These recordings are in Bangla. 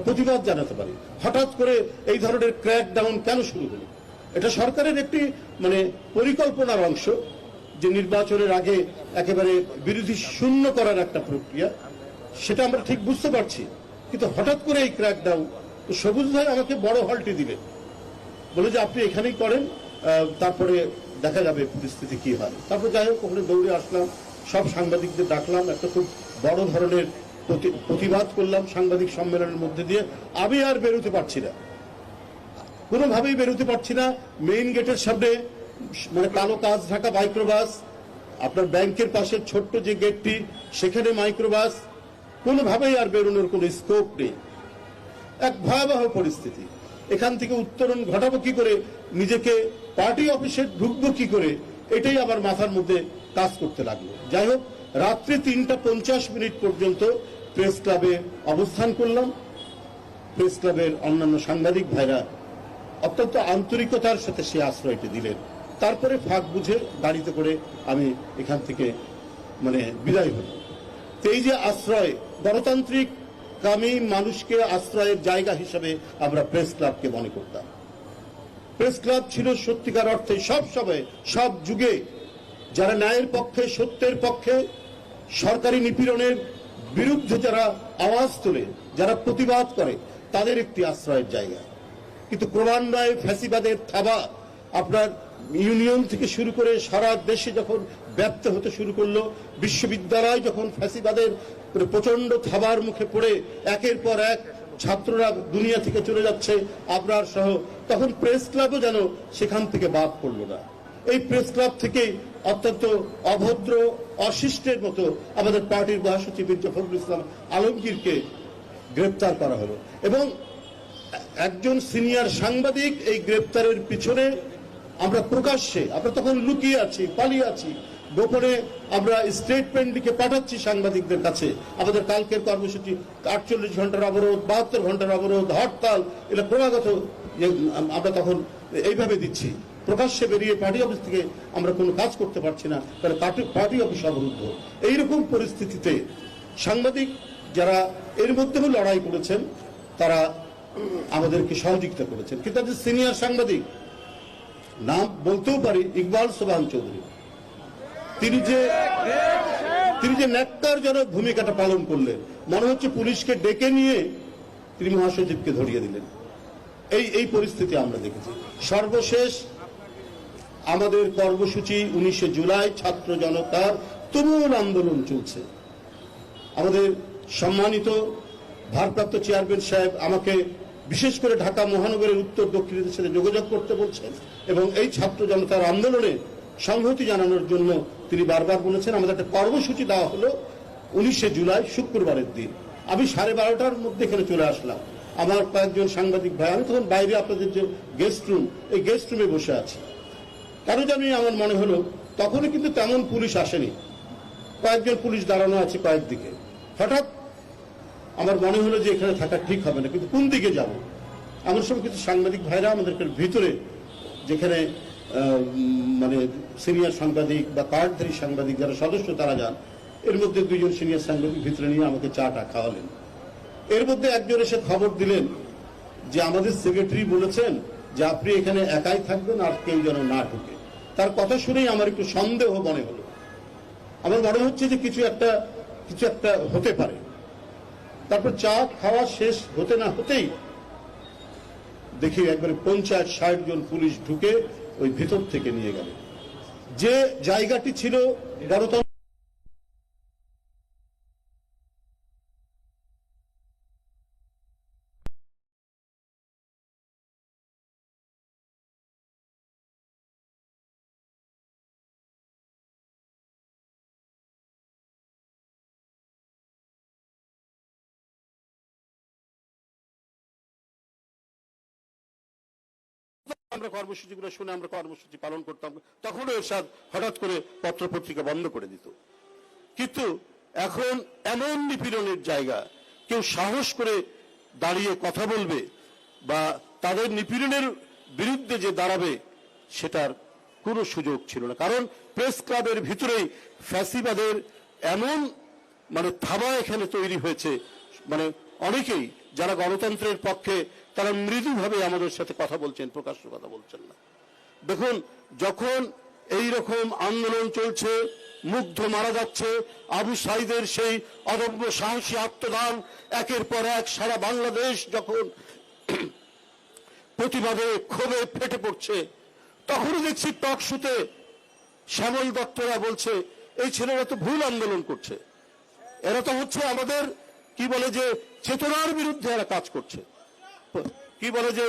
প্রতিবাদ জানাতে পারি। হঠাৎ করে এই ধরনের ক্র্যাকডাউন কেন শুরু হলো? এটা সরকারের একটি পরিকল্পনার অংশ, যে নির্বাচনের আগে একেবারে বিরোধী শূন্য করার একটা প্রক্রিয়া, সেটা আমরা ঠিক বুঝতে পারছি। কিন্তু হঠাৎ করে এই ক্র্যাকডাউন, তো সবুজ ভাই আমাকে বড় হলটি দিলেন, বলে যে আপনি এখানেই করেন, তারপরে দেখা যাবে পরিস্থিতি কি হয়। তারপর যাই হোক ওখানে দৌড়ে আসলাম, সব সাংবাদিকদের ডাকলাম, একটা খুব বড় ধরনের প্রতিবাদ করলাম সাংবাদিক সম্মেলনের মধ্যে দিয়ে। আমি আর বেরোতে পারছি না, কোনোভাবেই বেরোতে পারছি না। মেইন গেটের সামনে কালো কাঁচ ঢাকা মাইক্রোবাস, আপনার ব্যাংকের পাশে ছোট্ট যে গেটটি সেখানে মাইক্রোবাস, কোনোভাবেই আর বেরোনোর কোনো স্কোপ নেই। এক ভয়াবহ পরিস্থিতি। এখান থেকে উত্তরণ ঘটাবো কি করে, নিজেকে পার্টি অফিসে ঢুকবো কি করে, এটাই আমার মাথার মধ্যে কাজ করতে লাগলো। যাই হোক, রাত্রি 3:50 পর্যন্ত প্রেস ক্লাবে অবস্থান করলাম। প্রেস ক্লাবের অন্যান্য সাংবাদিক ভাইরা অত্যন্ত আন্তরিকতার সাথে সে আশ্রয়টি দিলেন। তারপরে ফাঁক বুঝে গাড়িতে করে আমি এখান থেকে বিদায় হলাম। তো এই যে আশ্রয়, গণতান্ত্রিক কামী মানুষকে আশ্রয়ের জায়গা হিসেবে আমরা প্রেস ক্লাবকে মনে করতাম। প্রেস ক্লাব ছিল সত্যিকার অর্থে সব সময়, সব যুগে যারা ন্যায়ের পক্ষে, সত্যের পক্ষে, সরকারি নিপীড়নের বিরুদ্ধে যারা আওয়াজ তোলে, যারা প্রতিবাদ করে, তাদের একটি আশ্রয়ের জায়গা। কিন্তু ক্রমান্বয়ে ফ্যাসিবাদের থাবা আপনার ইউনিয়ন থেকে শুরু করে সারা দেশে যখন ব্যাপ্ত হতে শুরু করলো, বিশ্ববিদ্যালয় যখন ফ্যাসিবাদের প্রচন্ড থাবার মুখে পড়ে একের পর এক ছাত্ররা দুনিয়া থেকে চলে যাচ্ছে আপনার সহ, তখন প্রেস ক্লাবও যেন সেখান থেকে বাদ পড়লো না। এই প্রেস ক্লাব থেকে অত্যন্ত অভদ্র, অশিষ্টের মতো আমাদের পার্টির মহাসচিব মির্জা ফখরুল ইসলাম আলমগীরকে গ্রেপ্তার করা হলো। এবং একজন সিনিয়র সাংবাদিক এই গ্রেপ্তারের পিছনে আমরা প্রকাশ্যে, আমরা তখন লুকিয়ে আছি, পালিয়ে আছি, গোপনে আমরা স্টেটমেন্ট লিখে পাঠাচ্ছি সাংবাদিকদের কাছে। আমাদের কালকের কর্মসূচি 48 ঘন্টার অবরোধ, 72 ঘন্টার অবরোধ, হরতাল, এটা ক্রমাগত আমরা তখন এইভাবে দিচ্ছি। প্রকাশ্যে বেরিয়ে পার্টি অফিস থেকে আমরা কোনো কাজ করতে পারছি না, তাহলে পার্টি অফিস অবরুদ্ধ। এইরকম পরিস্থিতিতে সাংবাদিক যারা এর মধ্যেও লড়াই করেছেন, তারা আমাদেরকে সহযোগিতা করেছেন। কিন্তু একজন সিনিয়র সাংবাদিক, নাম বলতেও পারি, ইকবাল সোবহান চৌধুরী, তিনি যে ন্যাক্কারজনক ভূমিকাটা পালন করলেন, মনে হচ্ছে পুলিশকে ডেকে নিয়ে তিনি মহাসচিবকে ধরিয়ে দিলেন। এই পরিস্থিতি আমরা দেখেছি। সর্বশেষ আমাদের কর্মসূচি 19 জুলাই ছাত্র জনতার তুমুল আন্দোলন চলছে। আমাদের সম্মানিত ভারপ্রাপ্ত চেয়ারম্যান সাহেব আমাকে বিশেষ করে ঢাকা মহানগরের উত্তর দক্ষিণের সাথে যোগাযোগ করতে বলছেন এবং এই ছাত্র জনতার আন্দোলনে সংহতি জানানোর জন্য তিনি বারবার বলেছেন। আমাদের একটা কর্মসূচি দেওয়া হলো 19 জুলাই শুক্রবারের দিন। আমি 12:30টার মধ্যে এখানে চলে আসলাম। আমার কয়েকজন সাংবাদিক ভাই, আমি তখন বাইরে আপনাদের যে গেস্ট রুম, এই গেস্ট রুমে বসে আছি। কেন জানি আমার মনে হলো, তখনই কিন্তু তেমন পুলিশ আসেনি, কয়েকজন পুলিশ দাঁড়ানো আছে কয়েকদিকে। হঠাৎ আমার মনে হলো যে এখানে থাকা ঠিক হবে না, কিন্তু কোন দিকে যাব? এমন সময় কিছু সাংবাদিক ভাইরা আমাদেরকে ভিতরে, যেখানে সিনিয়র সাংবাদিক বা কার্ডধারী সাংবাদিক যারা সদস্য তারা যান, এর মধ্যে 2জন সিনিয়র সাংবাদিক ভিতরে নিয়ে আমাকে চাটা খাওয়ালেন। এর মধ্যে একজন এসে খবর দিলেন যে আমাদের সেক্রেটারি বলেছেন যে আপনি এখানে একাই থাকবেন, আর কেউ যেন না ঢুকে। তার কথা শুনেই আমার একটু সন্দেহ মনে হলো। আমার মনে হচ্ছে যে কিছু একটা হতে পারে। তারপর চা খাওয়া শেষ হতে না হতেই দেখি একবারে 50-60 জন পুলিশ ঢুকে ওই ভিতর থেকে নিয়ে গেল। যে জায়গাটি ছিল গণতন্ত্র, আমরা কর্মসূচিগুলো শুনে আমরা কর্মসূচি পালন করতাম। তখনও এরশাদ হঠাৎ করে পত্রপত্রিকা বন্ধ করে দিত। কিন্তু এখন এমন নিপীড়নের জায়গা, কেউ সাহস করে দাঁড়িয়ে কথা বলবে বা তাদের নিপীড়নের বিরুদ্ধে যে দাঁড়াবে, সেটার কোনো সুযোগ ছিল না। কারণ প্রেস ক্লাবের ভিতরেই ফ্যাসিবাদের এমন থাবা এখানে তৈরি হয়েছে, অনেকেই যারা গণতন্ত্রের পক্ষে তারা মৃদুভাবে আমাদের সাথে কথা বলছেন, প্রকাশ্য কথা বলছেন না। দেখুন, যখন এই রকম আন্দোলন চলছে, মুগ্ধ মারা যাচ্ছে, আবু সাইদের সেই অদম্য সাহসী আত্মদান একের পর এক সারা বাংলাদেশ যখন প্রতিবাদে ক্ষোভে ফেটে পড়ছে, তখনই দেখছি টক শুতে শ্যামল দত্তরা বলছে এই ছেলেরা তো ভুল আন্দোলন করছে, এরা তো হচ্ছে আমাদের কি বলে যে চেতনার বিরুদ্ধে এরা কাজ করছে, কি বলে যে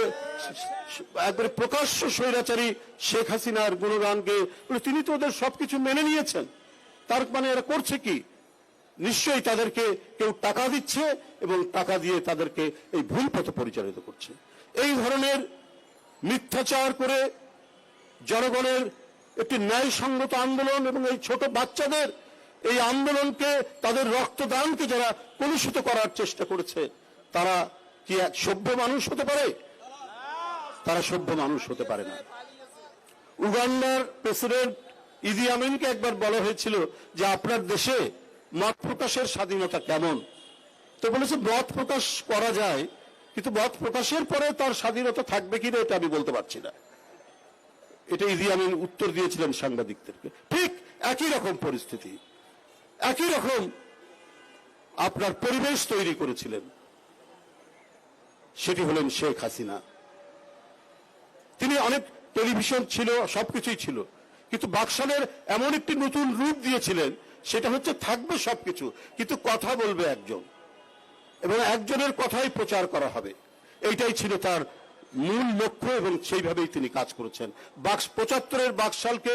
একবারে প্রকাশ্য স্বৈরাচারী শেখ হাসিনার গুণগানকে তিনি তো ওদের সবকিছু মেনে নিয়েছেন, তার মানে এরা করছে কি? নিশ্চয়ই তাদেরকে কেউ টাকা দিচ্ছে এবং টাকা দিয়ে তাদেরকে এই ভুল পথে পরিচালিত করছে। এই ধরনের মিথ্যাচার করে জনগণের একটি ন্যায়সঙ্গত আন্দোলন এবং এই ছোট বাচ্চাদের এই আন্দোলনকে, তাদের রক্তদানকে যারা কলুষিত করার চেষ্টা করেছে, তারা কি এক সভ্য মানুষ হতে পারে? তারা সভ্য মানুষ হতে পারে না। উগান্ডার প্রেসিডেন্ট ইদি আমিনকে একবার বলা হয়েছিল যে আপনার দেশে মত প্রকাশের স্বাধীনতা কেমন? তো বলেছে মত প্রকাশ করা যায়, কিন্তু মত প্রকাশের পরে তার স্বাধীনতা থাকবে কিনা এটা আমি বলতে পারছি না। এটা ইদি আমিন উত্তর দিয়েছিলেন সাংবাদিকদেরকে। ঠিক একই রকম পরিস্থিতি, একই রকম আপনার পরিবেশ তৈরি করেছিলেন, সেটি হলেন শেখ হাসিনা। তিনি অনেক টেলিভিশন ছিল, সবকিছুই ছিল, কিন্তু বাকশালের এমন একটি নতুন রূপ দিয়েছিলেন, সেটা হচ্ছে থাকবে সবকিছু, কিন্তু কথা বলবে একজন এবং একজনের কথাই প্রচার করা হবে। এইটাই ছিল তার মূল লক্ষ্য এবং সেইভাবেই তিনি কাজ করেছেন। 75-এর বাকশালকে